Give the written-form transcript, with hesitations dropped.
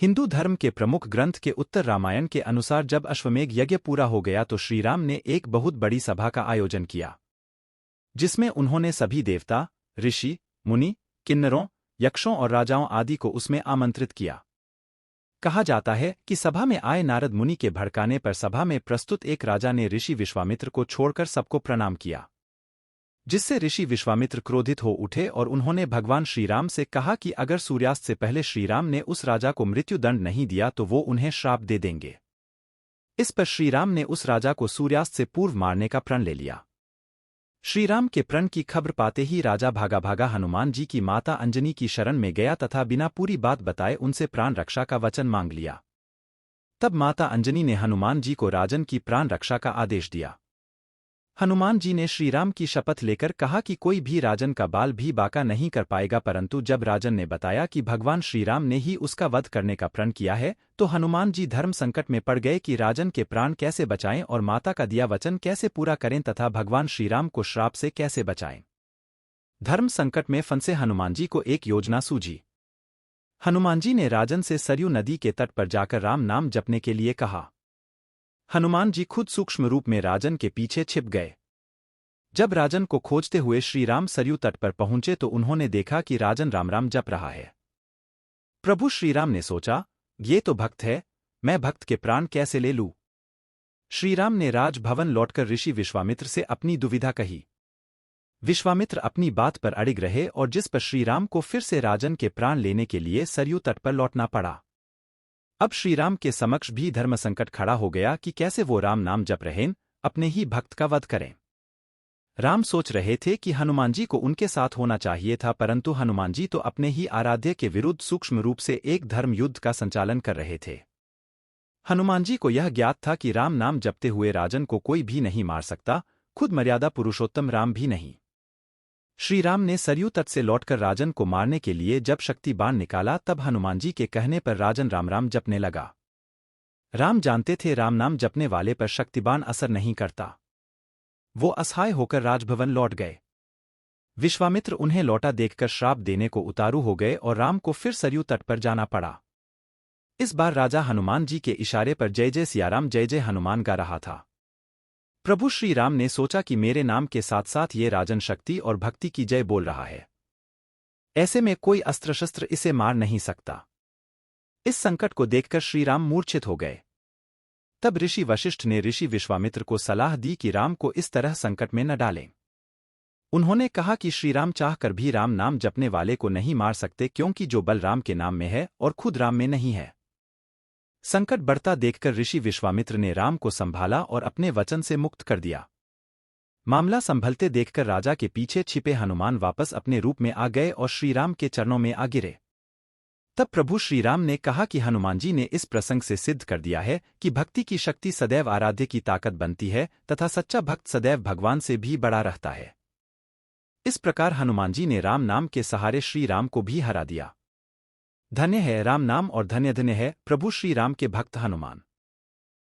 हिंदू धर्म के प्रमुख ग्रंथ के उत्तर रामायण के अनुसार जब अश्वमेध यज्ञ पूरा हो गया तो श्रीराम ने एक बहुत बड़ी सभा का आयोजन किया, जिसमें उन्होंने सभी देवता, ऋषि, मुनि, किन्नरों, यक्षों और राजाओं आदि को उसमें आमंत्रित किया। कहा जाता है कि सभा में आए नारद मुनि के भड़काने पर सभा में प्रस्तुत एक राजा ने ऋषि विश्वामित्र को छोड़कर सबको प्रणाम किया, जिससे ऋषि विश्वामित्र क्रोधित हो उठे और उन्होंने भगवान श्रीराम से कहा कि अगर सूर्यास्त से पहले श्रीराम ने उस राजा को मृत्युदंड नहीं दिया तो वो उन्हें श्राप दे देंगे। इस पर श्रीराम ने उस राजा को सूर्यास्त से पूर्व मारने का प्रण ले लिया। श्रीराम के प्रण की खबर पाते ही राजा भागा भागा हनुमान जी की माता अंजनी की शरण में गया तथा बिना पूरी बात बताए उनसे प्राण रक्षा का वचन मांग लिया। तब माता अंजनी ने हनुमान जी को राजन की प्राण रक्षा का आदेश दिया। हनुमान जी ने श्रीराम की शपथ लेकर कहा कि कोई भी राजन का बाल भी बाका नहीं कर पाएगा, परंतु जब राजन ने बताया कि भगवान श्रीराम ने ही उसका वध करने का प्रण किया है तो हनुमान जी धर्म संकट में पड़ गए कि राजन के प्राण कैसे बचाएं और माता का दिया वचन कैसे पूरा करें तथा भगवान श्रीराम को श्राप से कैसे बचाएं। धर्म संकट में फंसे हनुमान जी को एक योजना सूझी। हनुमान जी ने राजन से सरयू नदी के तट पर जाकर राम नाम जपने के लिए कहा। हनुमान जी खुद सूक्ष्म रूप में राजन के पीछे छिप गए। जब राजन को खोजते हुए श्रीराम सरयू तट पर पहुंचे तो उन्होंने देखा कि राजन राम राम जप रहा है। प्रभु श्रीराम ने सोचा, ये तो भक्त है, मैं भक्त के प्राण कैसे ले लूं? श्रीराम ने राजभवन लौटकर ऋषि विश्वामित्र से अपनी दुविधा कही। विश्वामित्र अपनी बात पर अड़िग रहे और जिस पर श्रीराम को फिर से राजन के प्राण लेने के लिए सरयू तट पर लौटना पड़ा। अब श्रीराम के समक्ष भी धर्म संकट खड़ा हो गया कि कैसे वो राम नाम जप रहे अपने ही भक्त का वध करें। राम सोच रहे थे कि हनुमान जी को उनके साथ होना चाहिए था, परंतु हनुमान जी तो अपने ही आराध्य के विरुद्ध सूक्ष्म रूप से एक धर्म युद्ध का संचालन कर रहे थे। हनुमान जी को यह ज्ञात था कि राम नाम जपते हुए राजन को कोई भी नहीं मार सकता, खुद मर्यादा पुरुषोत्तम राम भी नहीं। श्रीराम ने सरयू तट से लौटकर राजन को मारने के लिए जब शक्ति बाण निकाला तब हनुमान जी के कहने पर राजन राम राम जपने लगा। राम जानते थे राम नाम जपने वाले पर शक्तिबाण असर नहीं करता। वो असहाय होकर राजभवन लौट गए। विश्वामित्र उन्हें लौटा देखकर श्राप देने को उतारू हो गए और राम को फिर सरयू तट पर जाना पड़ा। इस बार राजा हनुमान जी के इशारे पर जय जय सियाराम जय जय हनुमान गा रहा था। प्रभु श्री राम ने सोचा कि मेरे नाम के साथ साथ ये राजन शक्ति और भक्ति की जय बोल रहा है, ऐसे में कोई अस्त्र शस्त्र इसे मार नहीं सकता। इस संकट को देखकर श्रीराम मूर्छित हो गए। तब ऋषि वशिष्ठ ने ऋषि विश्वामित्र को सलाह दी कि राम को इस तरह संकट में न डालें। उन्होंने कहा कि श्रीराम चाहकर भी राम नाम जपने वाले को नहीं मार सकते, क्योंकि जो बल राम के नाम में है और खुद राम में नहीं है। संकट बढ़ता देखकर ऋषि विश्वामित्र ने राम को संभाला और अपने वचन से मुक्त कर दिया। मामला संभलते देखकर राजा के पीछे छिपे हनुमान वापस अपने रूप में आ गए और श्रीराम के चरणों में आ गिरे। तब प्रभु श्रीराम ने कहा कि हनुमान जी ने इस प्रसंग से सिद्ध कर दिया है कि भक्ति की शक्ति सदैव आराध्य की ताकत बनती है तथा सच्चा भक्त सदैव भगवान से भी बड़ा रहता है। इस प्रकार हनुमान जी ने राम नाम के सहारे श्री राम को भी हरा दिया। धन्य है राम नाम और धन्य धन्य है प्रभु श्री राम के भक्त हनुमान।